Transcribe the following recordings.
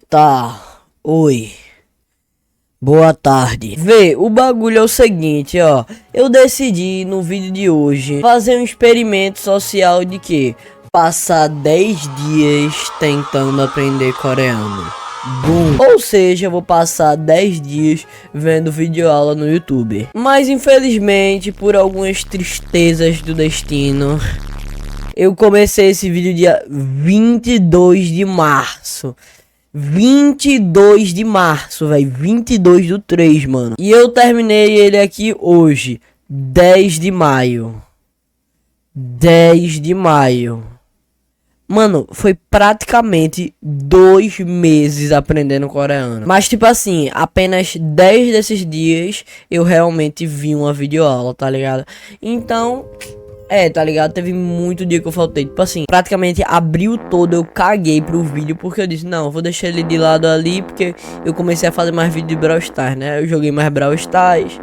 Tá. Oi. Boa tarde. Vê, o bagulho é o seguinte, ó. Eu decidi no vídeo de hoje fazer um experimento social de que passar 10 dias tentando aprender coreano. Boom. Ou seja, eu vou passar 10 dias vendo videoaula no YouTube. Mas infelizmente, por algumas tristezas do destino, eu comecei esse vídeo dia 22 de março. 22 de março, velho. 22 do 3, mano. E eu terminei ele aqui hoje, 10 de maio. 10 de maio. Mano, foi praticamente 2 meses aprendendo coreano. Mas tipo assim, apenas 10 desses dias eu realmente vi uma videoaula, tá ligado? Então, tá ligado? Teve muito dia que eu faltei. Tipo assim, praticamente abril todo eu caguei pro vídeo. Porque eu disse, não, vou deixar ele de lado ali. Porque eu comecei a fazer mais vídeo de Brawl Stars, né? Eu joguei mais Brawl Stars.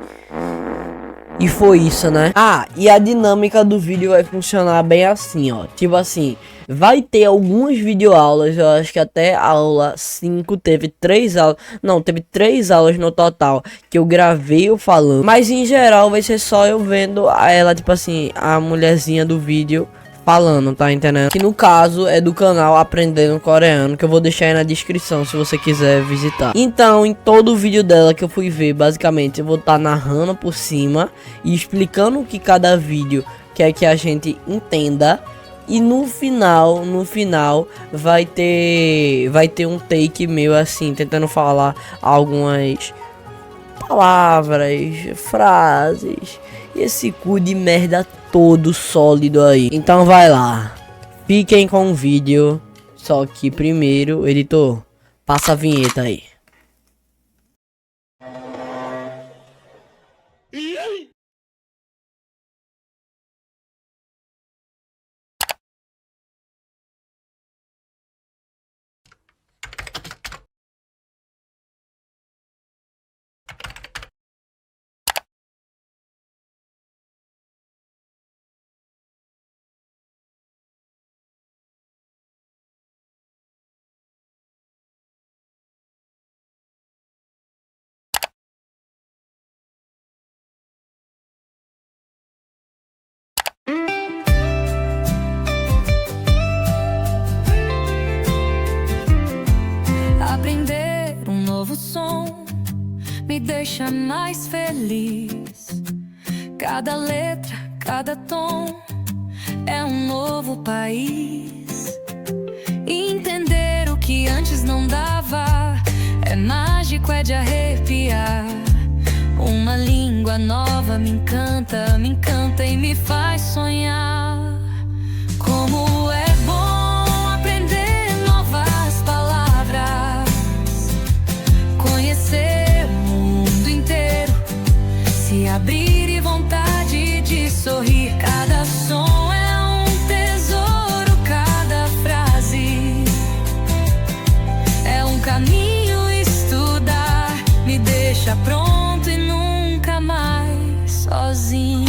E foi isso, né? Ah, e a dinâmica do vídeo vai funcionar bem assim, ó. Tipo assim, vai ter algumas videoaulas. Eu acho que até a aula 5 teve 3 aulas. Não, teve 3 aulas no total que eu gravei eu falando. Mas em geral vai ser só eu vendo ela, tipo assim, a mulherzinha do vídeo falando, tá entendendo? Que no caso é do canal Aprendendo Coreano, que eu vou deixar aí na descrição se você quiser visitar. Então, em todo o vídeo dela que eu fui ver, basicamente, eu vou estar narrando por cima e explicando o que cada vídeo quer que a gente entenda. E no final vai ter um take meu assim, tentando falar algumas palavras, frases, e esse cu de merda todo sólido aí. Então vai lá, fiquem com o vídeo. Só que primeiro, editor, passa a vinheta aí. Aprender um novo som me deixa mais feliz. Cada letra, cada tom é um novo país. Entender o que antes não dava é mágico, é de arrepiar. Uma língua nova me encanta e me faz sonhar. Como é bom aprender novas palavras, conhecer o mundo inteiro, se abrir e vontade de sorrir. Cada som é um tesouro, cada frase é um caminho. Estudar me deixa pronto e nunca mais sozinho.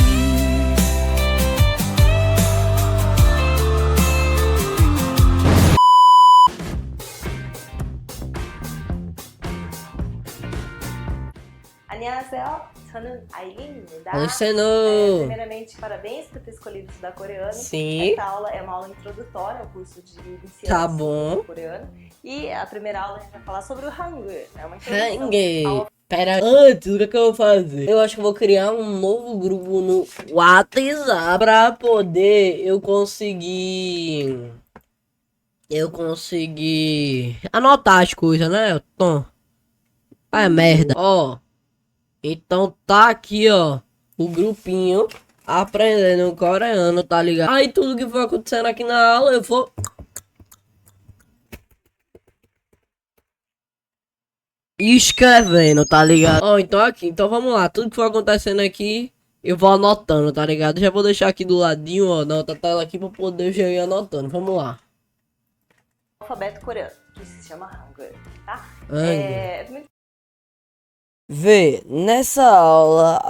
안녕하세요. 저는 아이린입니다. Alexandre. Primeiramente, parabéns por ter escolhido estudar coreano. Sim. Essa aula é uma aula introdutória ao curso de iniciantes Tá bom. do coreano. E a primeira aula a gente vai falar sobre o Hangul. É uma introdução Hang. ao Pera, antes, o que eu vou fazer? Eu acho que eu vou criar um novo grupo no WhatsApp pra poder eu conseguir anotar as coisas, né, Tom? Ah, é merda. Ó, então tá aqui, ó, o grupinho Aprendendo Coreano, tá ligado? Aí tudo que for acontecendo aqui na aula, eu vou escrevendo, tá ligado? Ó, então aqui, então vamos lá, tudo que for acontecendo aqui, eu vou anotando, tá ligado? Já vou deixar aqui do ladinho, ó, na outra tela aqui pra poder eu já ir anotando, vamos lá. alfabeto coreano, que se chama Hangul, tá? Hangul. Vê, nessa aula,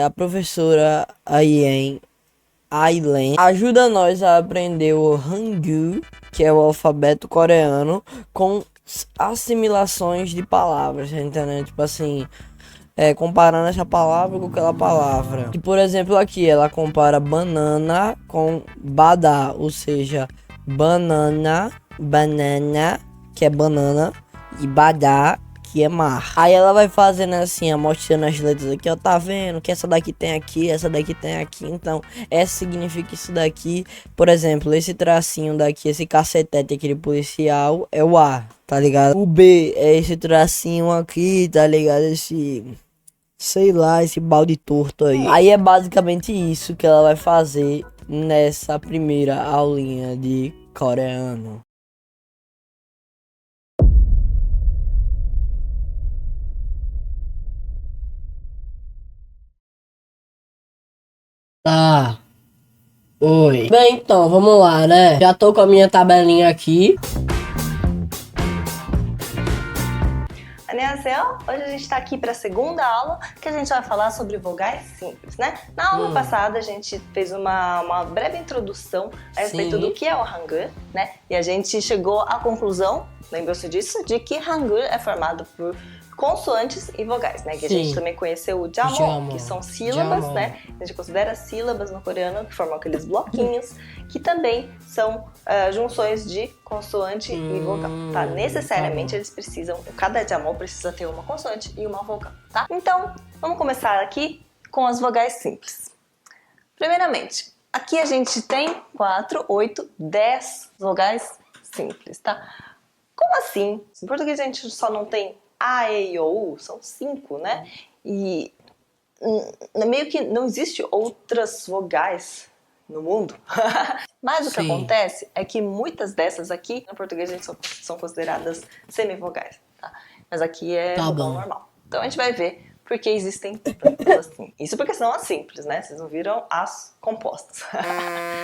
a professora Aileen ajuda nós a aprender o Hangul, que é o alfabeto coreano, com assimilações de palavras, tá entendendo? Tipo assim, comparando essa palavra com aquela palavra. E, por exemplo, aqui ela compara banana com badá, ou seja, banana, que é banana, e badá, que é mar. Aí ela vai fazendo assim, ó, mostrando as letras aqui, ó, tá vendo que essa daqui tem aqui, essa daqui tem aqui, então essa significa isso daqui. Por exemplo, esse tracinho daqui, esse cacetete aquele policial é o A, tá ligado? O B é esse tracinho aqui, tá ligado? Esse, sei lá, esse balde torto aí. Aí é basicamente isso que ela vai fazer nessa primeira aulinha de coreano. Tá. Oi. Bem, então, vamos lá, né? Já tô com a minha tabelinha aqui. Annyeonghaseyo! Hoje a gente está aqui para a segunda aula que a gente vai falar sobre vogais simples, né? Na aula passada a gente fez uma breve introdução a respeito do que é o Hangul, né? E a gente chegou à conclusão, lembra-se disso, de que Hangul é formado por consoantes e vogais, né? Que a gente também conheceu o jamon, que são sílabas, né? A gente considera sílabas no coreano, que formam aqueles bloquinhos, que também são junções de consoante e vogal, tá? Necessariamente eles precisam, cada jamon precisa ter uma consoante e uma vogal, tá? Então, vamos começar aqui com as vogais simples. Primeiramente, aqui a gente tem 4, 8, 10 vogais simples, tá? Como assim? Em português a gente só não tem A, E, I, O, U, são 5, né? E meio que não existe outras vogais no mundo. Mas o que acontece é que muitas dessas aqui, no português, a gente são consideradas semivogais, tá? Mas aqui é vogal normal. Então a gente vai ver por que existem tantas assim. Isso porque são as simples, né? Vocês não viram as compostas.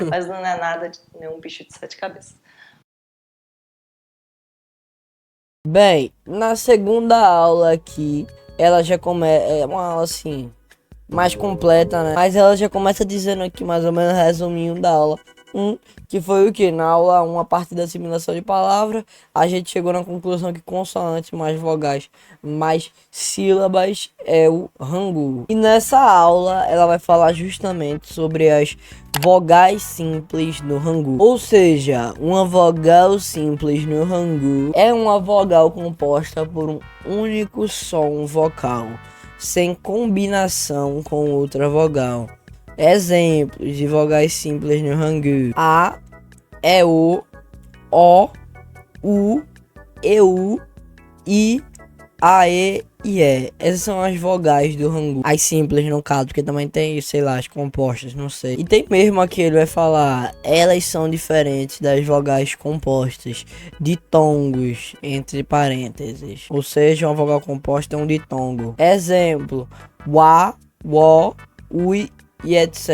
Mas não é nada de nenhum bicho de 7 cabeças. Bem, na segunda aula aqui, ela já começa, é uma aula assim, mais completa, né? Mas ela já começa dizendo aqui mais ou menos resuminho da aula 1, que foi o que? Na aula 1, a partir da assimilação de palavra, a gente chegou na conclusão que consoantes mais vogais mais sílabas é o Hangul. E nessa aula ela vai falar justamente sobre as vogais simples no Hangul. Ou seja, uma vogal simples no Hangul é uma vogal composta por um único som vocal, sem combinação com outra vogal. Exemplos de vogais simples no Hangul: A, E, O, U, EU, I, A, E e E. Essas são as vogais do Hangul. As simples, no caso, porque também tem, sei lá, as compostas, não sei. E tem mesmo aqui, ele vai falar, elas são diferentes das vogais compostas, ditongos, entre parênteses. Ou seja, uma vogal composta é um ditongo. Exemplo: Wa, Wo, Ui e etc.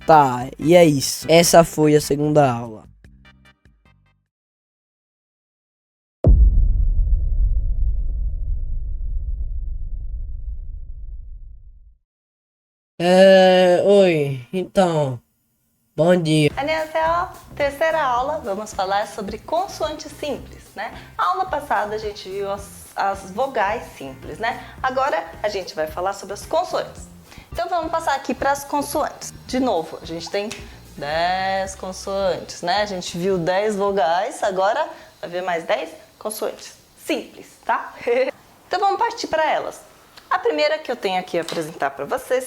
Tá, e é isso. Essa foi a segunda aula. Oi, então, bom dia. Annyeonghaseyo! Terceira aula, vamos falar sobre consoantes simples, né? Na aula passada a gente viu as vogais simples, né? Agora a gente vai falar sobre as consoantes. Então vamos passar aqui para as consoantes. De novo, a gente tem 10 consoantes, né? A gente viu 10 vogais, agora vai ver mais 10 consoantes simples, tá? Então vamos partir para elas. A primeira que eu tenho aqui a apresentar para vocês,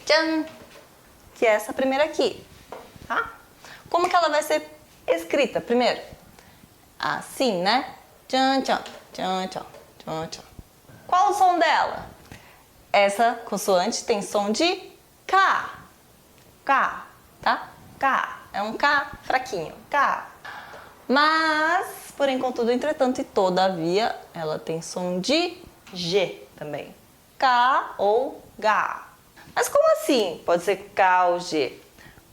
tchan, que é essa primeira aqui, tá? Como que ela vai ser escrita primeiro? Assim, né? Tchan, tchan, tchan, tchan, tchan, tchan. Qual o som dela? Essa consoante tem som de K. K, tá? K. É um K fraquinho. K. Mas, porém, contudo, entretanto e todavia, ela tem som de G também. K ou G. Mas como assim pode ser K ou G?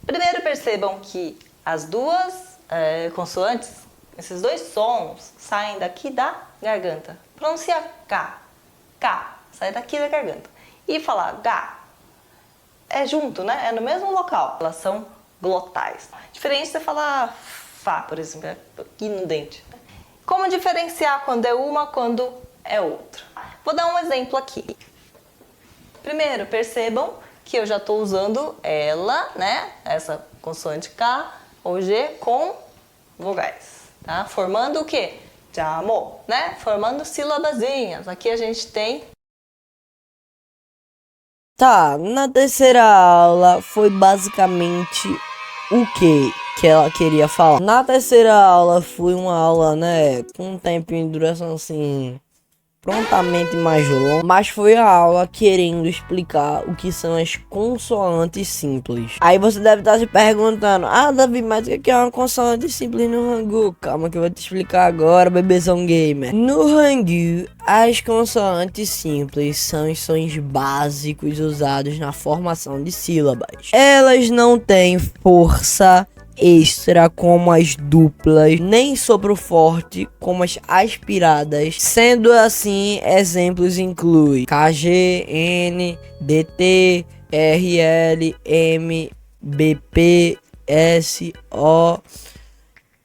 Primeiro percebam que as duas consoantes, esses dois sons, saem daqui da garganta. Pronuncia K. K. Sai daqui da garganta. E falar G é junto, né? É no mesmo local. Elas são glotais. Diferente de você falar Fá, por exemplo, aqui no dente. Como diferenciar quando é uma, quando é outra? Vou dar um exemplo aqui. Primeiro, percebam que eu já estou usando ela, né? Essa consoante K ou G com vogais, tá? Formando o quê? Jamo, né? Formando sílabazinhas. Aqui a gente tem... Tá, na terceira aula foi basicamente o que ela queria falar. Na terceira aula foi uma aula, né, com um tempinho de duração assim, prontamente mais longo, mas foi a aula querendo explicar o que são as consoantes simples. Aí você deve estar se perguntando: ah, Davi, mas o que é uma consoante simples no Hangul? Calma que eu vou te explicar agora, bebezão gamer. No Hangul, as consoantes simples são os sons básicos usados na formação de sílabas. Elas não têm força extra como as duplas, nem sopro forte como as aspiradas. Sendo assim, exemplos incluem KG, N, DT, RL, M, BP, S, O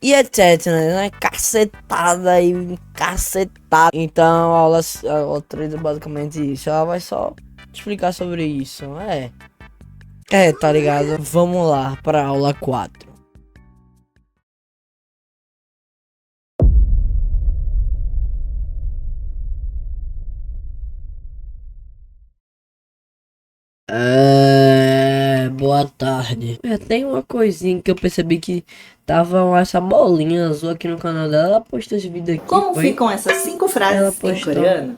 e etc, né? Cacetada e cacetada. Então a aula 3 é basicamente isso. Ela vai só explicar sobre isso. Tá ligado? Vamos lá para a aula 4. Boa tarde. Tem uma coisinha que eu percebi que tava essa bolinha azul aqui no canal dela. Ela postou esse vídeo aqui. Como foi? ficam essas 5 Ela frases em postou. coreano?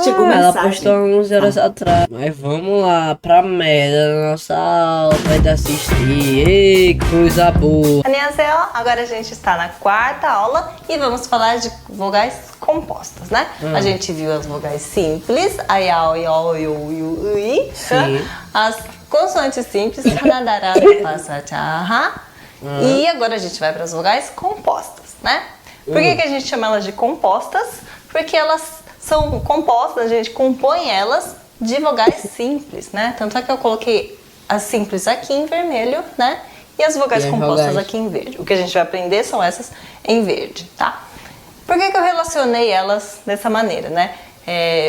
Chegou Ela mensagem. postou há uns horas atrás. Mas vamos lá, pra merda da nossa aula, vai assistir. Ei, coisa boa. Annyeonghaseyo, agora a gente está na quarta aula e vamos falar de vogais compostas, né? A gente viu as vogais simples, a yao, yo, yu, yu, ui. Sim. As consoantes simples, hanadara, passa, tchaha. E agora a gente vai para as vogais compostas, né? Por que a gente chama elas de compostas? Porque elas são compostas, a gente compõe elas de vogais simples, né? Tanto é que eu coloquei as simples aqui em vermelho, né? E as vogais compostas aqui em verde. O que a gente vai aprender são essas em verde, tá? Por que eu relacionei elas dessa maneira, né?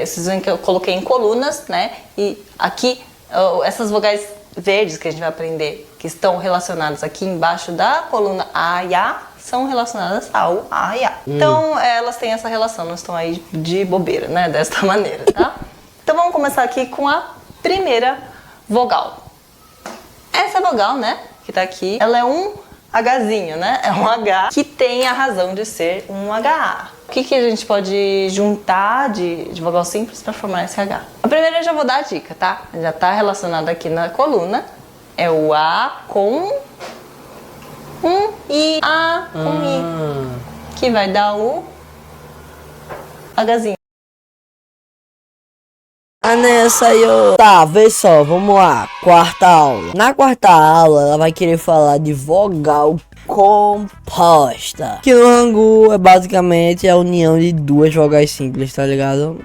Vocês veem que eu coloquei em colunas, né? E aqui, essas vogais verdes que a gente vai aprender, que estão relacionadas aqui embaixo da coluna A e A, são relacionadas ao A e A. Então, elas têm essa relação, não estão aí de bobeira, né? Desta maneira, tá? Então, vamos começar aqui com a primeira vogal. Essa vogal, né, que tá aqui, ela é um Hzinho, né? É um H que tem a razão de ser um HA. O que a gente pode juntar de vogal simples para formar esse H? A primeira eu já vou dar a dica, tá? Já tá relacionado aqui na coluna. É o A com um I, A com I, que vai dar o Hzinho. Tá, vê só, vamos lá. Quarta aula. Na quarta aula, ela vai querer falar de vogal composta. Que no Hangul é basicamente a união de duas vogais simples, tá ligado?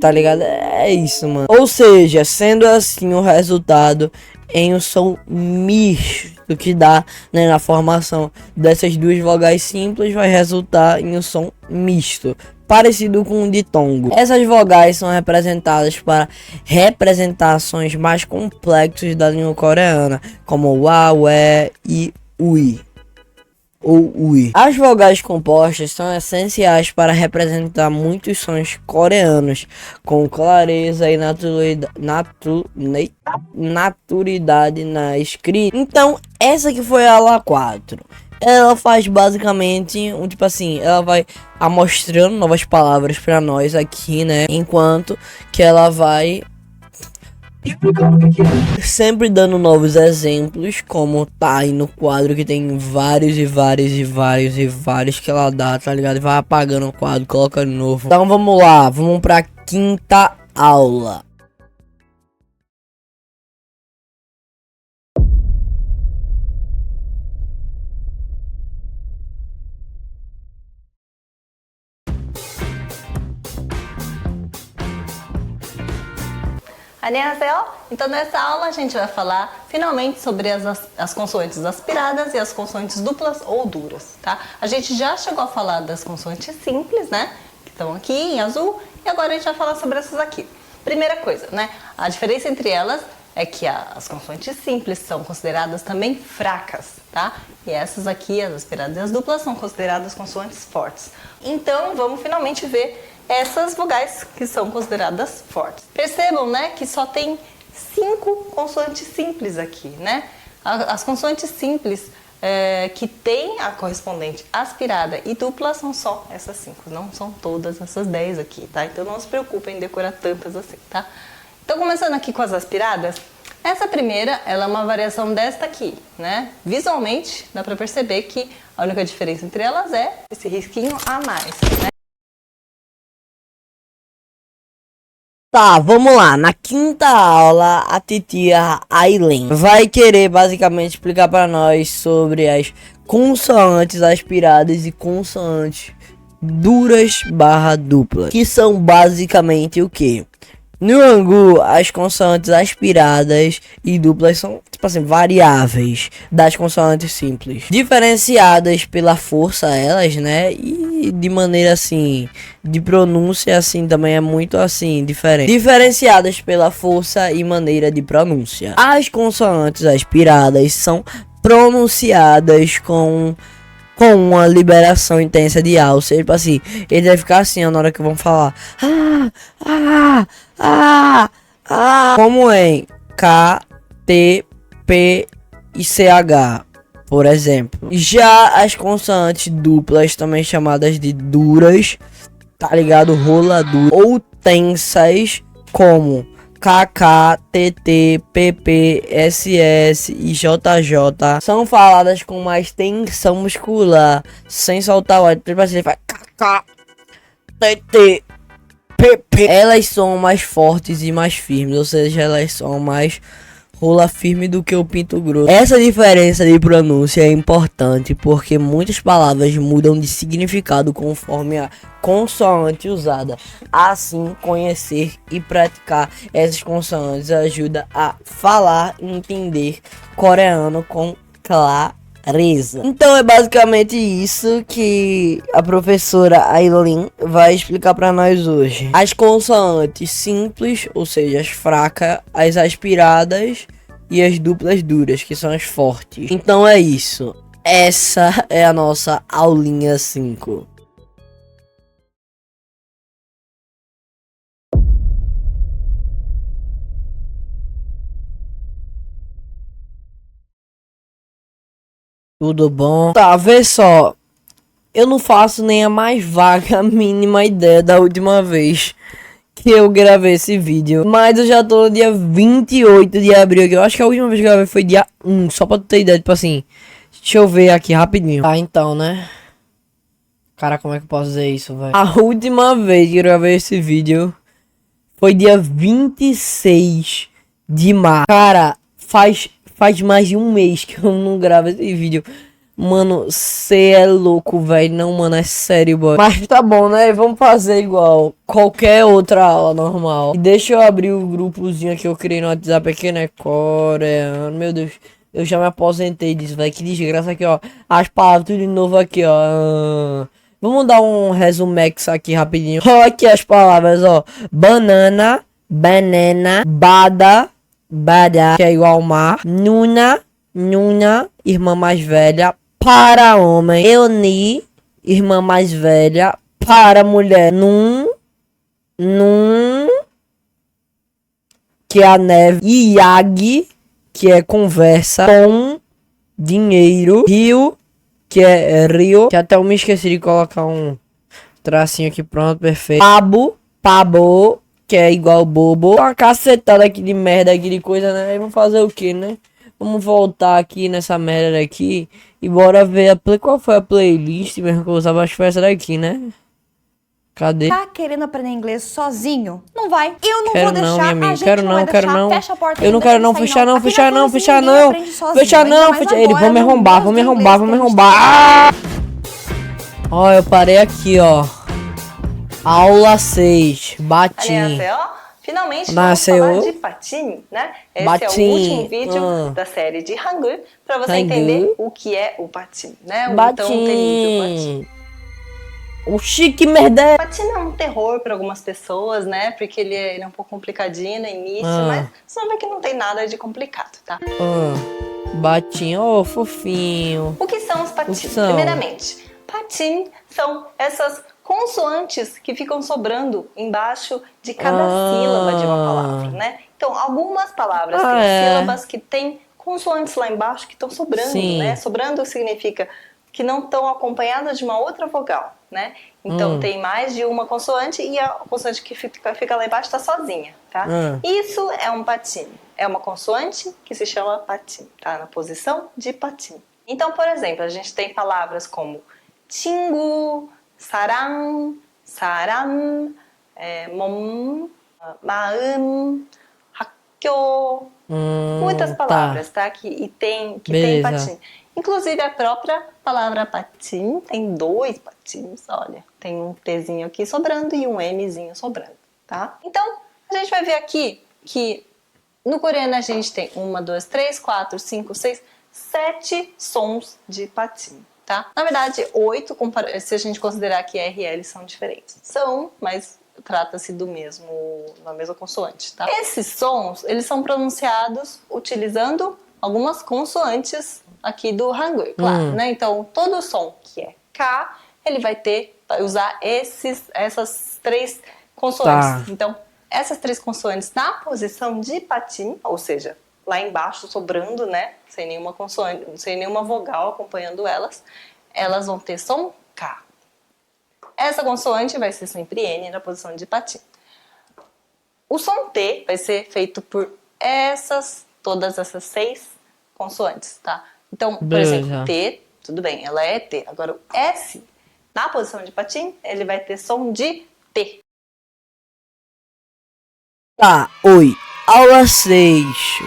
Tá ligado? É isso, mano. Ou seja, sendo assim o resultado em um som misto que dá, né, na formação dessas duas vogais simples, vai resultar em um som misto, parecido com o ditongo. Essas vogais são representadas para representações mais complexas da língua coreana, como wa, we e ui. Ou ui. As vogais compostas são essenciais para representar muitos sons coreanos com clareza e naturalidade na escrita. Então, essa que foi a aula 4. Ela faz basicamente um tipo assim, ela vai mostrando novas palavras para nós aqui, né? Enquanto que ela vai explicando o que é. Sempre dando novos exemplos, como tá aí no quadro que tem vários que ela dá, tá ligado? Vai apagando o quadro, coloca de novo. Então vamos lá, vamos pra quinta aula. Annyeonghaseyo! Então nessa aula a gente vai falar finalmente sobre as consoantes aspiradas e as consoantes duplas ou duras, tá? A gente já chegou a falar das consoantes simples, né? Que estão aqui em azul, e agora a gente vai falar sobre essas aqui. Primeira coisa, né? A diferença entre elas é que as consoantes simples são consideradas também fracas, tá? E essas aqui, as aspiradas e as duplas, são consideradas consoantes fortes. Então vamos finalmente ver essas vogais que são consideradas fortes. Percebam, né, que só tem 5 consoantes simples aqui, né? As consoantes simples que tem a correspondente aspirada e dupla são só essas 5, não são todas essas 10 aqui, tá? Então não se preocupem em decorar tantas assim, tá? Então começando aqui com as aspiradas, essa primeira, ela é uma variação desta aqui, né? Visualmente dá pra perceber que a única diferença entre elas é esse risquinho a mais, né? Tá, vamos lá. Na quinta aula, a titia Aileen vai querer basicamente explicar para nós sobre as consoantes aspiradas e consoantes duras barra duplas, que são basicamente o que? No Angu, as consoantes aspiradas e duplas são, tipo assim, variáveis das consoantes simples, diferenciadas pela força elas, né? E de maneira assim, de pronúncia assim, também é muito assim, diferente. Diferenciadas pela força e maneira de pronúncia. As consoantes aspiradas são pronunciadas com uma liberação intensa de ar, ou seja, tipo assim, ele vai ficar assim, ó, na hora que vão falar como em K, T, P e CH, por exemplo. Já as consoantes duplas, também chamadas de duras, tá ligado? Rola dura, ou tensas, como KK, TT, PP, SS e JJ, são faladas com mais tensão muscular, sem soltar o ar. Tipo assim, faz KK, TT, PP. Elas são mais fortes e mais firmes, ou seja, elas são mais rola firme do que o pinto grosso. Essa diferença de pronúncia é importante porque muitas palavras mudam de significado conforme a consoante usada. Assim, conhecer e praticar essas consoantes ajuda a falar e entender coreano com clareza. Então é basicamente isso que a professora Aileen vai explicar para nós hoje. As consoantes simples, ou seja, as fracas, as aspiradas e as duplas duras, que são as fortes. Então é isso. Essa é a nossa aulinha 5. Tudo bom? Tá, vê só. Eu não faço nem a mais vaga, a mínima ideia da última vez que eu gravei esse vídeo. Mas eu já tô no dia 28 de abril aqui. Eu acho que a última vez que eu gravei foi dia 1. Só pra tu ter ideia, tipo assim. Deixa eu ver aqui rapidinho. Tá, então, né? Cara, como é que eu posso dizer isso, velho? A última vez que eu gravei esse vídeo foi dia 26 de março. Cara, faz mais de um mês que eu não gravo esse vídeo. Mano, cê é louco, velho. Não, mano, é sério, boy. Mas tá bom, né? Vamos fazer igual qualquer outra aula normal. E deixa eu abrir o grupozinho que eu criei no WhatsApp aqui, né? Coreano. Meu Deus, eu já me aposentei disso, velho. Que desgraça aqui, ó. As palavras tudo de novo aqui, ó. Vamos dar um resumex aqui rapidinho. Olha aqui as palavras, ó. Banana, banana, bada, bada, que é igual ao mar. Nuna, nuna, irmã mais velha. Para homem, Euni, irmã mais velha. Para mulher, num, que é a neve. Iag, que é conversa. Com, dinheiro. Rio, que é rio. Que até eu me esqueci de colocar um tracinho aqui, pronto, perfeito. Pabo, pabo, que é igual bobo. Uma cacetada aqui de merda aqui de coisa, né? Aí vamos fazer o que, né? Vamos voltar aqui nessa merda aqui e bora ver qual foi a playlist mesmo que eu usava. Acho que foi essa daqui, né? Cadê? Tá querendo aprender inglês sozinho? Não vai. Eu não Quero vou não, deixar. minha amiga. A gente Quero não não, vai quero deixar. não. Fecha a porta. Eu não quero não, fechar não, fechar não, fechar não. Fechar não, fechar. Ele, vão me arrombar, vão me arrombar, vão me arrombar. Ah! Ó, eu parei aqui, ó. Aula 6. Batim. Annyeonghaseyo. Finalmente, Nasceu. vamos falar de patim, né? Esse é o Patim. último vídeo da série de Hangul, para você Hangul. entender o que é o patim, né? O tão temível patim. Batim. O chique merda. Patim é um terror para algumas pessoas, né? Porque ele é um pouco complicadinho no início, mas você vai ver que não tem nada de complicado, tá? Batinho, ô fofinho. O que são os patins? O que são? Primeiramente, patim são essas consoantes que ficam sobrando embaixo de cada sílaba de uma palavra, né? Então, algumas palavras têm sílabas que têm consoantes lá embaixo que estão sobrando, Sim. né? Sobrando significa que não estão acompanhadas de uma outra vogal, né? Então, tem mais de uma consoante e a consoante que fica lá embaixo está sozinha, tá? Isso é um patim. É uma consoante que se chama patim, tá? Na posição de patim. Então, por exemplo, a gente tem palavras como 친구, 사랑, 사람, 몸, 마음, 학교, muitas palavras, tá? Que tem patim. Inclusive a própria palavra patim tem 2 patins, olha. Tem um Tzinho aqui sobrando e um Mzinho sobrando, tá? Então, a gente vai ver aqui que no coreano a gente tem 1, 2, 3, 4, 5, 6, 7 sons de patim, tá? Na verdade, 8, se a gente considerar que R e L são diferentes. São, mas trata-se da mesma consoante, tá? Esses sons, eles são pronunciados utilizando algumas consoantes aqui do Hangul, claro, né? Então, todo som que é K, ele vai usar essas 3 consoantes. Tá. Então, essas 3 consoantes na posição de patim, ou seja, lá embaixo sobrando, né? Sem nenhuma consoante, sem nenhuma vogal acompanhando elas vão ter som K. Essa consoante vai ser sempre N na posição de patim. O som T vai ser feito por todas essas 6 consoantes, tá? Então, por exemplo, T, tudo bem, ela é T. Agora, o S, na posição de patim, ele vai ter som de T. Tá, oi. Aula 6,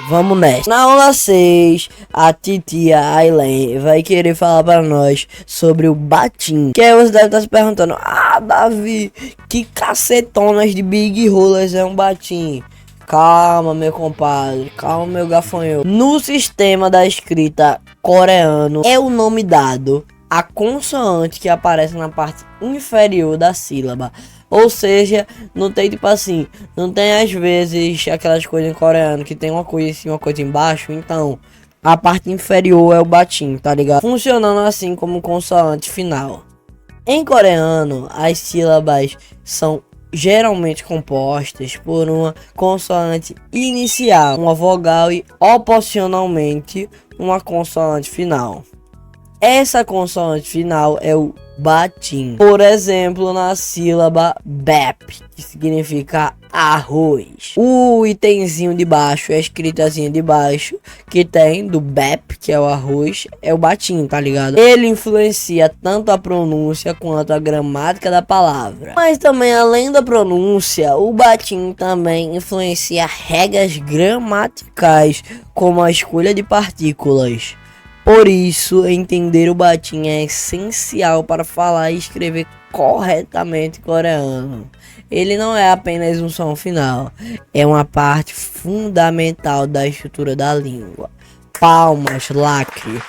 vamos nessa. Na aula 6, a titia Aileen vai querer falar para nós sobre o batim. Que aí você deve estar se perguntando: Davi, que cacetonas de Big Rollers é um batim? Calma, meu compadre, calma, meu gafanhoto. No sistema da escrita coreano, é o nome dado a consoante que aparece na parte inferior da sílaba. Ou seja, não tem tipo assim, não tem às vezes aquelas coisas em coreano que tem uma coisa em cima, uma coisa embaixo. Então, a parte inferior é o batim, tá ligado? Funcionando assim como consoante final. Em coreano, as sílabas são geralmente compostas por uma consoante inicial, uma vogal e oposicionalmente uma consoante final. Essa consoante final é o batim. Por exemplo, na sílaba BEP, que significa arroz. O itemzinho de baixo, a escritazinha de baixo, que tem do BEP, que é o arroz, é o batim, tá ligado? Ele influencia tanto a pronúncia quanto a gramática da palavra. Mas também, além da pronúncia, o batim também influencia regras gramaticais, como a escolha de partículas. Por isso, entender o batim é essencial para falar e escrever corretamente coreano. Ele não é apenas um som final, é uma parte fundamental da estrutura da língua. Palmas, lacre.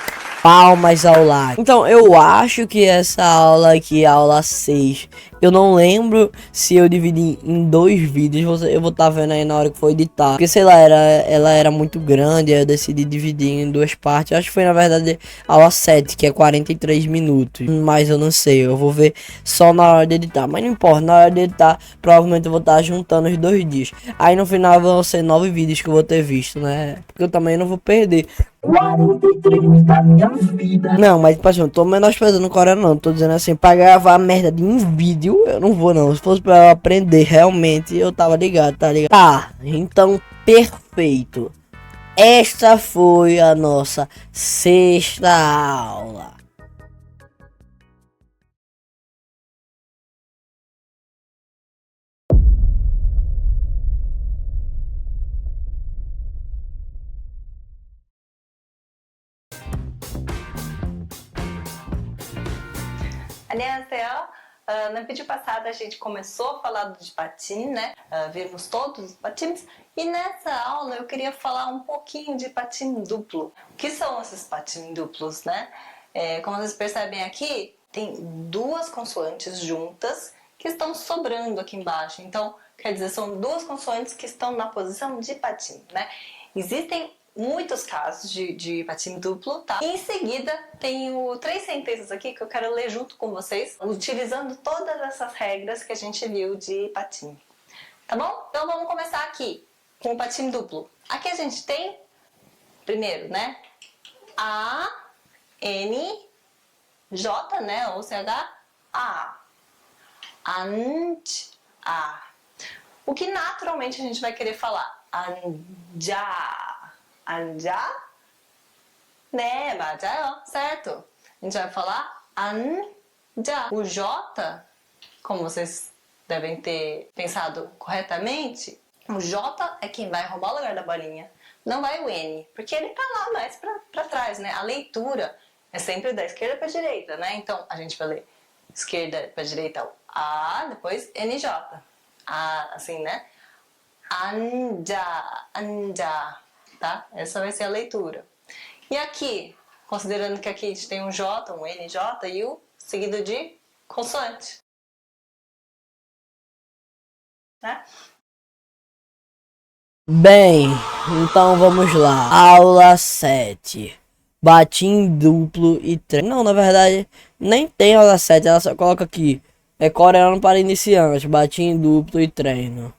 Palmas ao lacre. Então, eu acho que essa aula aqui, a aula 6, eu não lembro se eu dividi em 2 vídeos. Eu vou estar vendo aí na hora que for editar. Porque, sei lá, ela era muito grande, aí eu decidi dividir em 2 partes. Eu acho que foi, na verdade, a aula 7, que é 43 minutos. Mas eu não sei, eu vou ver só na hora de editar. Mas não importa, na hora de editar, provavelmente eu vou estar juntando os 2 dias. Aí no final vão ser 9 vídeos que eu vou ter visto, né? Porque eu também não vou perder 43 da minha vida. Não, mas tipo assim, eu tô menosprezando o coreano, não. Tô dizendo assim, pra gravar merda de um vídeo, eu não vou não. Se fosse pra eu aprender realmente, eu tava ligado, tá ligado? Tá, então perfeito. Esta foi a nossa 6ª aula. 안녕하세요. No vídeo passado a gente começou falando de patim, né? Vimos todos os patins. E nessa aula eu queria falar um pouquinho de patim duplo. O que são esses patins duplos, né? Como vocês percebem aqui, tem duas consoantes juntas que estão sobrando aqui embaixo. Então, quer dizer, são duas consoantes que estão na posição de patim, né? Existem muitos casos de patim duplo, tá? E em seguida, tenho 3 sentenças aqui que eu quero ler junto com vocês, utilizando todas essas regras que a gente viu de patim. Tá bom? Então vamos começar aqui com o patim duplo. Aqui a gente tem, primeiro, né? A, N, J, né? Ou CH, A. Ant, A. O que naturalmente a gente vai querer falar? Anja. Anja, né, 맞아요, certo? A gente vai falar anja. O J, como vocês devem ter pensado corretamente, o J é quem vai roubar o lugar da bolinha. Não vai o N, porque ele tá lá mais pra trás, né? A leitura é sempre da esquerda pra direita, né? Então, a gente vai ler esquerda pra direita o A, depois NJ. A, assim, né? Anja, anja. Tá? Essa vai ser a leitura. E aqui, considerando que aqui a gente tem um J, um NJ e o seguido de consoante. Né? Bem, então vamos lá. Aula 7. Batim duplo e treino. Não, na verdade, nem tem aula 7. Ela só coloca aqui. É coreano para iniciantes. Batim duplo e treino.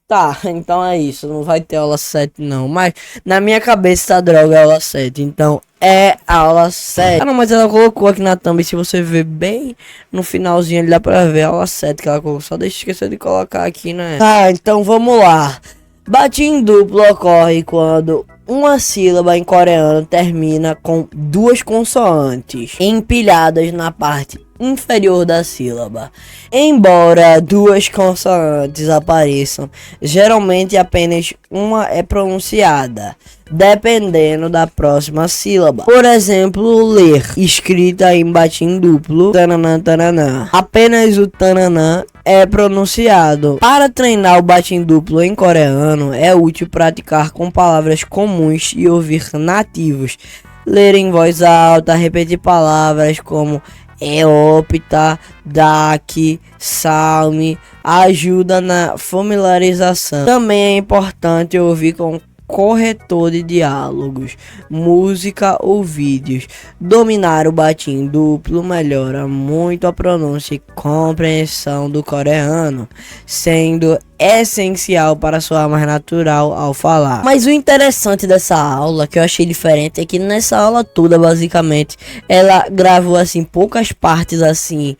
Tá, então é isso. Não vai ter aula 7 não. Mas na minha cabeça essa droga é aula 7. Então é aula 7. Ah não, mas ela colocou aqui na thumb. Se você ver bem no finalzinho ali, dá pra ver a aula 7 que ela colocou. Só deixa esquecer de colocar aqui, né? Tá, então vamos lá. Batim duplo ocorre quando uma sílaba em coreano termina com duas consoantes empilhadas na parte inferior da sílaba. Embora duas consoantes apareçam, geralmente apenas uma é pronunciada, dependendo da próxima sílaba. Por exemplo, ler, escrita em batim duplo, tananã, tananã. Apenas o tananã é pronunciado. Para treinar o batim duplo em coreano, é útil praticar com palavras comuns e ouvir nativos. Ler em voz alta, repetir palavras como eopta, dak, salme, ajuda na familiarização. Também é importante ouvir com corretor de diálogos, música ou vídeos. Dominar o batim duplo melhora muito a pronúncia e compreensão do coreano, sendo essencial para soar mais natural ao falar. Mas o interessante dessa aula, que eu achei diferente, é que nessa aula toda, basicamente, ela gravou assim poucas partes assim,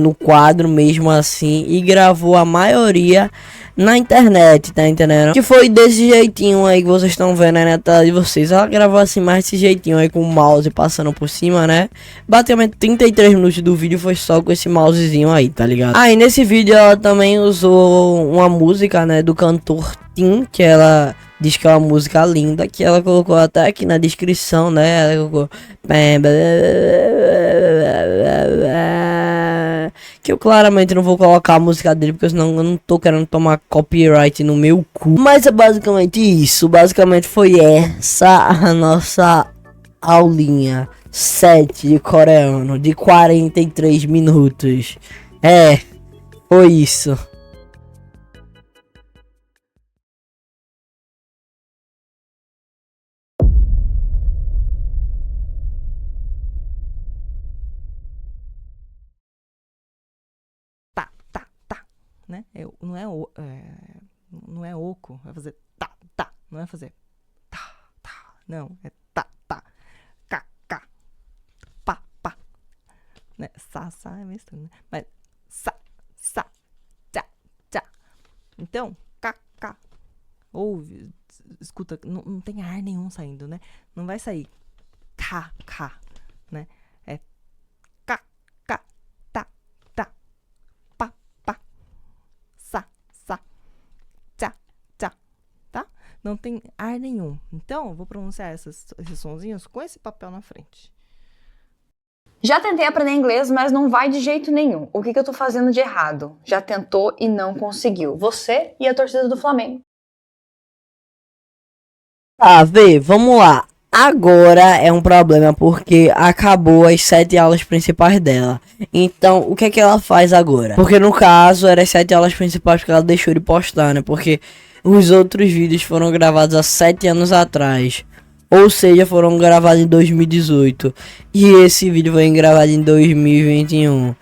no quadro mesmo assim, e gravou a maioria na internet, tá entendendo? Que foi desse jeitinho aí que vocês estão vendo aí na tela de vocês. Ela gravou assim mais desse jeitinho aí, com o mouse passando por cima, né? Basicamente 33 minutos do vídeo foi só com esse mousezinho aí, tá ligado? Aí nesse vídeo ela também usou uma música, né, do cantor Tim, que ela diz que é uma música linda, que ela colocou até aqui na descrição, né? Ela colocou que eu claramente não vou colocar a música dele, porque senão eu não tô querendo tomar copyright no meu cu. Mas é basicamente isso. Basicamente foi essa a nossa aulinha 7 de coreano de 43 minutos. Foi isso. Né? Não é oco, vai fazer tá, tá, não é fazer tá, tá, não, é tá, tá, cá, cá, pá, pá, né? Sa é meio estranho, né? Mas sa, tchá, tchá. Então, cá, cá, ouve, escuta, não tem ar nenhum saindo, né? Não vai sair cá, cá, né? É cá, cá, tá, tá, pá, pá, sa, tchá, tchá, tá? Não tem ar nenhum. Então, eu vou pronunciar esses sonzinhos com esse papel na frente. Já tentei aprender inglês, mas não vai de jeito nenhum. O que eu tô fazendo de errado? Já tentou e não conseguiu. Você e a torcida do Flamengo. Tá, Vê, vamos lá. Agora é um problema porque acabou as 7 aulas principais dela. Então, o que é que ela faz agora? Porque no caso, eram as 7 aulas principais que ela deixou de postar, né? Porque os outros vídeos foram gravados há 7 anos atrás. Ou seja, foram gravados em 2018. E esse vídeo foi gravado em 2021.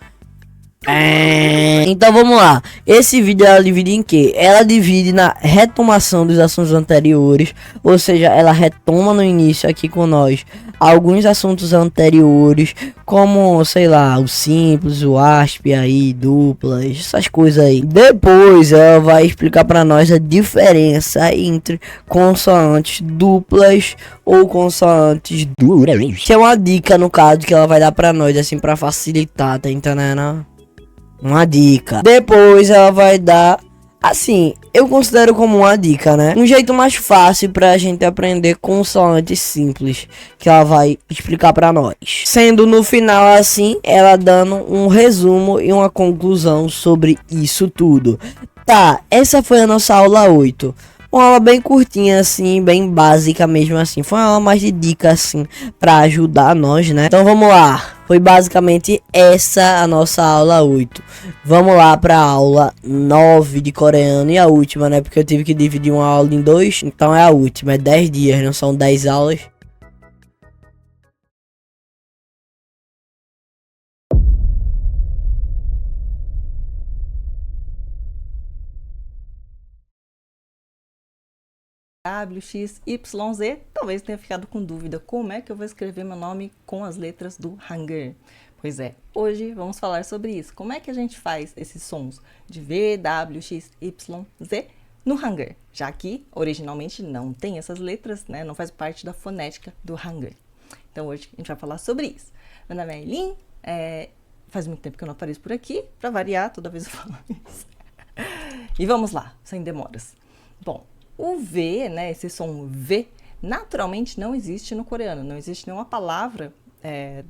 Então vamos lá. Esse vídeo ela divide em quê? Ela divide na retomação dos assuntos anteriores. Ou seja, ela retoma no início aqui com nós alguns assuntos anteriores, como, sei lá, o simples, o asp aí, duplas, essas coisas aí. Depois ela vai explicar para nós a diferença entre consoantes duplas ou consoantes duras. Que é uma dica no caso que ela vai dar para nós assim para facilitar, tá entendendo? Uma dica. Depois ela vai dar, assim, eu considero como uma dica, né? Um jeito mais fácil pra gente aprender consoantes simples, que ela vai explicar pra nós. Sendo no final, assim, ela dando um resumo e uma conclusão sobre isso tudo. Tá, essa foi a nossa aula 8. Uma aula bem curtinha, assim, bem básica mesmo, assim. Foi uma aula mais de dica, assim, pra ajudar nós, né? Então vamos lá. Foi basicamente essa a nossa aula 8. Vamos lá pra aula 9 de coreano e a última, né? Porque eu tive que dividir uma aula em 2. Então é a última, é 10 dias, não são 10 aulas. W, X, Y, Z. Talvez tenha ficado com dúvida como é que eu vou escrever meu nome com as letras do Hangul. Pois é, hoje vamos falar sobre isso. Como é que a gente faz esses sons de V, W, X, Y, Z no Hangul? Já que originalmente não tem essas letras, né? Não faz parte da fonética do Hangul. Então hoje a gente vai falar sobre isso. Meu nome é Eileen, faz muito tempo que eu não apareço por aqui, para variar, toda vez eu falo isso. E vamos lá, sem demoras. Bom, o V, né, esse som V, naturalmente não existe no coreano. Não existe nenhuma palavra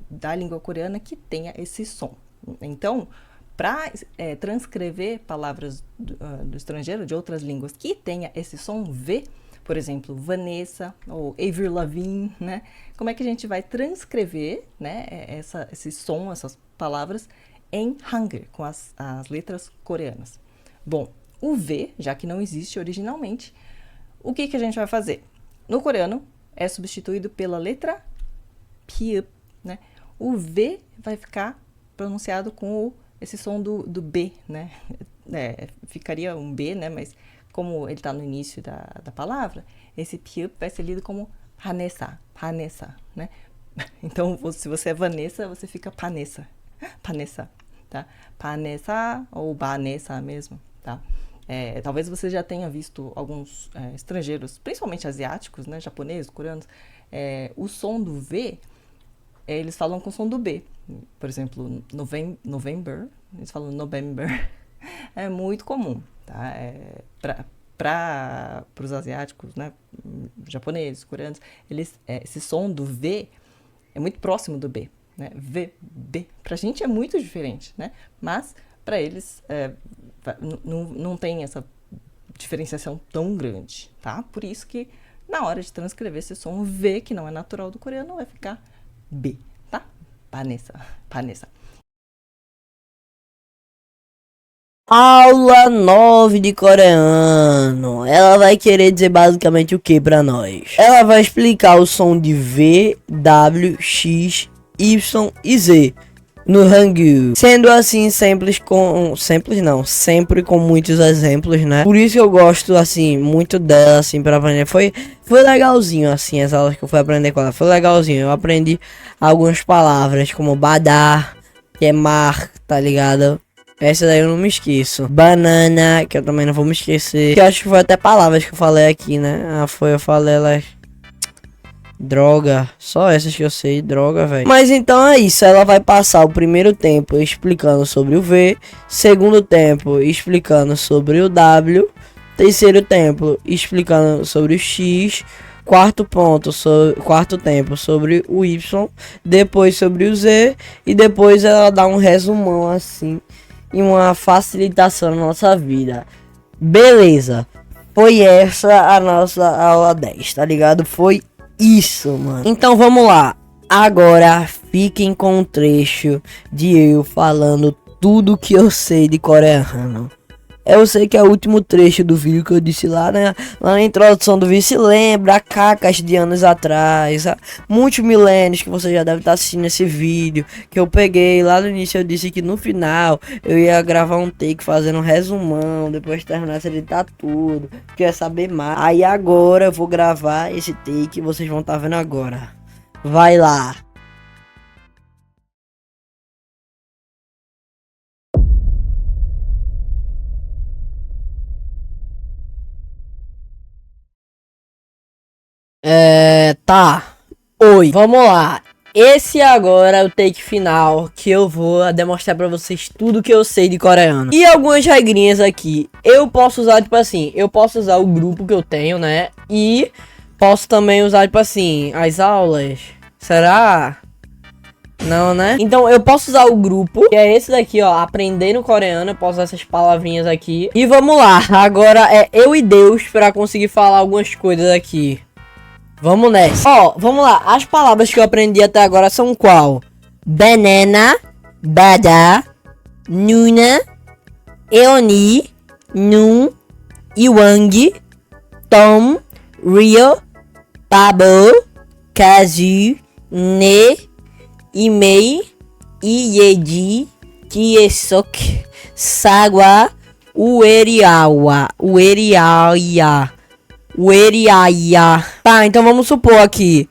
da língua coreana que tenha esse som. Então, para transcrever palavras do estrangeiro, de outras línguas, que tenha esse som V, por exemplo, Vanessa ou Avril Lavigne, né? Como é que a gente vai transcrever, né, esse som, essas palavras, em Hangul, com as letras coreanas? Bom, o V, já que não existe originalmente, o que a gente vai fazer? No coreano, é substituído pela letra P, né? O V vai ficar pronunciado com esse som do B, né? Ficaria um B, né? Mas como ele está no início da palavra, esse P vai ser lido como Vanessa, né? Então, se você é Vanessa, você fica Panessa, tá? Panessa ou Vanessa mesmo, tá? Talvez você já tenha visto alguns estrangeiros, principalmente asiáticos, né, japoneses, coreanos, o som do V, eles falam com o som do B. Por exemplo, November, eles falam November. É muito comum, tá? Para os asiáticos, né, japoneses, coreanos, esse som do V é muito próximo do B, né? V, B. Pra gente é muito diferente, né? Mas para eles não tem essa diferenciação tão grande, tá? Por isso que na hora de transcrever esse som V, que não é natural do coreano, vai ficar B, tá? Panessa. Aula 9 de coreano. Ela vai querer dizer basicamente o que pra nós? Ela vai explicar o som de V, W, X, Y e Z no Hangul, sendo assim sempre com muitos exemplos, né? Por isso eu gosto assim muito dela assim para aprender. Foi legalzinho assim as aulas que eu fui aprender com ela. Foi legalzinho. Eu aprendi algumas palavras como badar, que é mar, tá ligado? Essa daí eu não me esqueço. Banana, que eu também não vou me esquecer. Que eu acho que foi até palavras que eu falei aqui, né? Eu falei elas. Droga, só essas que eu sei, droga, velho. Mas então é isso, ela vai passar o primeiro tempo explicando sobre o V, segundo tempo explicando sobre o W, terceiro tempo explicando sobre o X, quarto ponto, quarto tempo sobre o Y, depois sobre o Z, e depois ela dá um resumão assim e uma facilitação na nossa vida. Beleza, foi essa a nossa aula 10, tá ligado? Foi isso, mano. Então vamos lá. Agora fiquem com um trecho de eu falando tudo que eu sei de coreano. Eu sei que é o último trecho do vídeo que eu disse lá, né? Lá na introdução do vídeo, se lembra, cacas de anos atrás, muitos milênios que você já deve estar assistindo esse vídeo, que eu peguei lá no início. Eu disse que no final eu ia gravar um take fazendo um resumão, depois de terminar de editar tudo, que eu ia saber mais. Aí agora eu vou gravar esse take e vocês vão estar vendo agora. Vai lá. Tá. Oi, vamos lá. Esse agora é o take final, que eu vou demonstrar pra vocês tudo que eu sei de coreano. E algumas regrinhas aqui. Eu posso usar, tipo assim, eu posso usar o grupo que eu tenho, né? E posso também usar, tipo assim, as aulas. Será? Não, né? Então eu posso usar o grupo, que é esse daqui, ó, aprendendo coreano. Eu posso usar essas palavrinhas aqui. E vamos lá, agora é eu e Deus pra conseguir falar algumas coisas aqui. Vamos nessa. Ó, vamos lá. As palavras que eu aprendi até agora são qual? Banana, bada, nuna, eoni, nun, iwang, tom, rio, babo, kazu, ne, imei, iyeji, kiesok, sagwa, ueriawa, ueriaia. Ueriaia. Tá, então vamos supor aqui.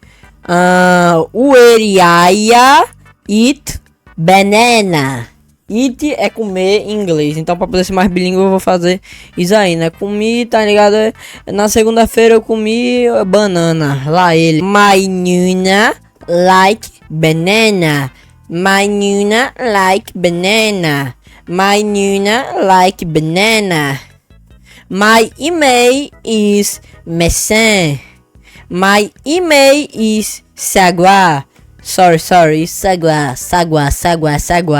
Ueriaia eat banana. Eat é comer em inglês. Então, pra poder ser mais bilíngue, eu vou fazer isso aí, né? Comi, tá ligado? Na segunda-feira eu comi banana. Lá ele. My nuna like banana. My nuna like banana. My nuna like banana. My email is maçã. My email is sagua. Sorry, sagua.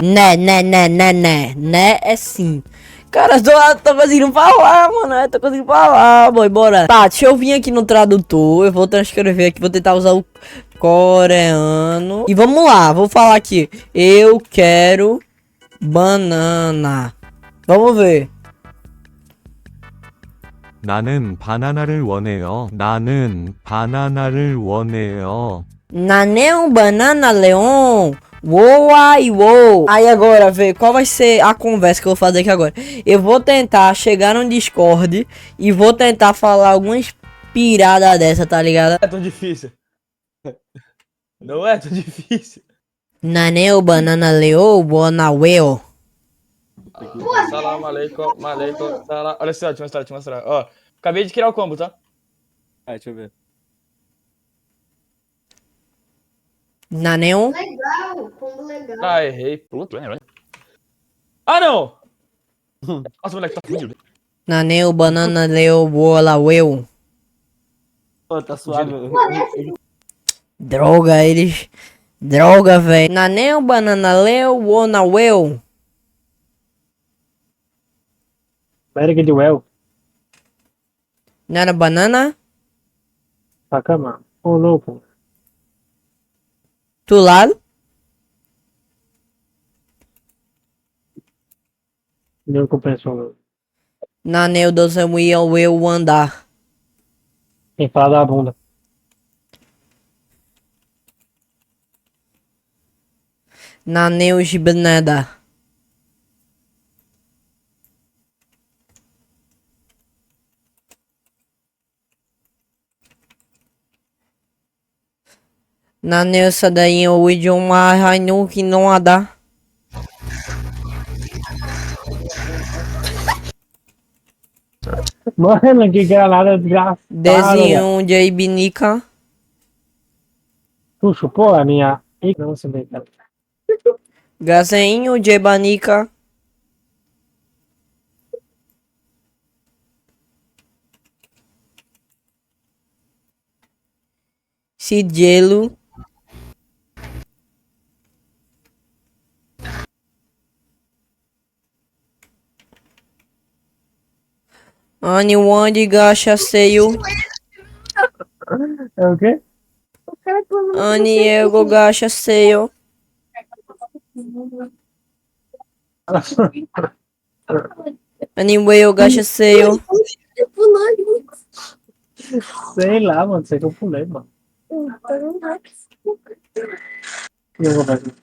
Né é sim. Cara, tô conseguindo falar, mano. Eu tô conseguindo falar, boy, bora. Tá, deixa eu vir aqui no tradutor. Eu vou transcrever aqui, vou tentar usar o coreano. E vamos lá, vou falar aqui. Eu quero banana. Vamos ver. 나는 바나나를 원해요. 나는 바나나를 원해요. Naneu banana leon. Voa e uou. Aí agora, vê, qual vai ser a conversa que eu vou fazer aqui agora? Eu vou tentar chegar no Discord e vou tentar falar algumas piradas dessa, tá ligado? É tão difícil. Não é tão difícil. Naneu banana leon, boa na weo. Salam aleikum, salam. Olha só, deixa eu mostrar. Ó, acabei de criar o combo, tá? Deixa eu ver. Naneu. Legal, combo legal. Ah, errei. Puta, ah, não! Nossa, moleque, tá fudido. Naneu banana leo, boa la weo. Pô, tá suave. Droga, eles... Droga, velho. Naneu banana leo, boa na weo. Very good well. Nana banana? Sacama. Ô, louco. Tu lado? Não compensou. Naneu doce muia weu andar. Tem que falar da bunda. Naneu gibeneda. Naneu sadain o idioma hainu que não ada. Mano, que granada desgraçada. Desenho de ibinica. Tu chupou a minha... Ih, não sei bem, cara. Gazinho de ibanica. Sigelo. Anyone gachaceio. É o quê? Aniego gachaceio. Anyway, eu gachaceio. Sei lá, mano. Sei que eu pulei, mano. Eu vou fazer.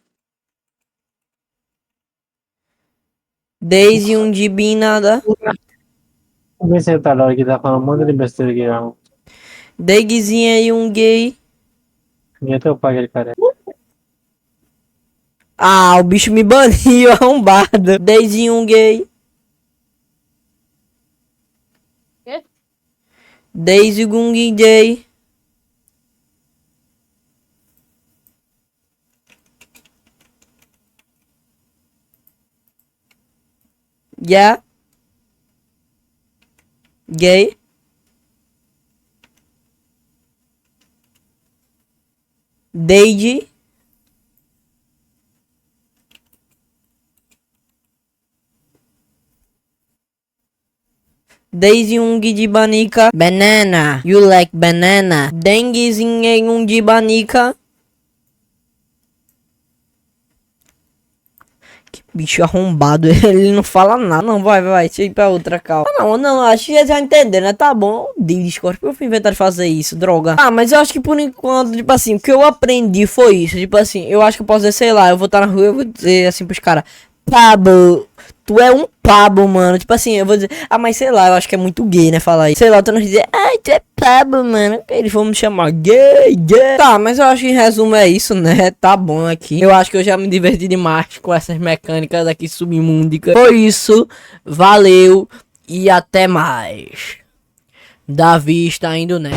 Desde um de binada. Vamos ver se ele tá na hora que tá falando um monte de besteira aqui, não. Deguezinha e um gay. E até eu pago ele, cara. Ah, o bicho me baniu, arrombado. Desde um gay. Desde um gay. Yeah. Gay. Desde. Desde um de banica. Banana. You like banana. Denguezinha em um de banica. Que bicho arrombado. Ele não fala nada. Não, vai. Deixa eu ir pra outra calma. Não, acho que já entenderam, né? Tá bom. Discord, eu fui inventar de fazer isso, droga. Ah, mas eu acho que por enquanto, tipo assim, o que eu aprendi foi isso. Tipo assim, eu acho que eu posso dizer, sei lá, eu vou estar na rua e eu vou dizer assim pros caras: Pablo, tu é um Pablo, mano. Tipo assim, eu vou dizer, mas sei lá, eu acho que é muito gay, né? Falar isso. Sei lá, eu tô não dizer, tu é Pablo, mano. Eles vão me chamar gay. Tá, mas eu acho que em resumo é isso, né? Tá bom aqui. Eu acho que eu já me diverti demais com essas mecânicas aqui submúndicas. Foi isso, valeu e até mais. Davi está indo, né?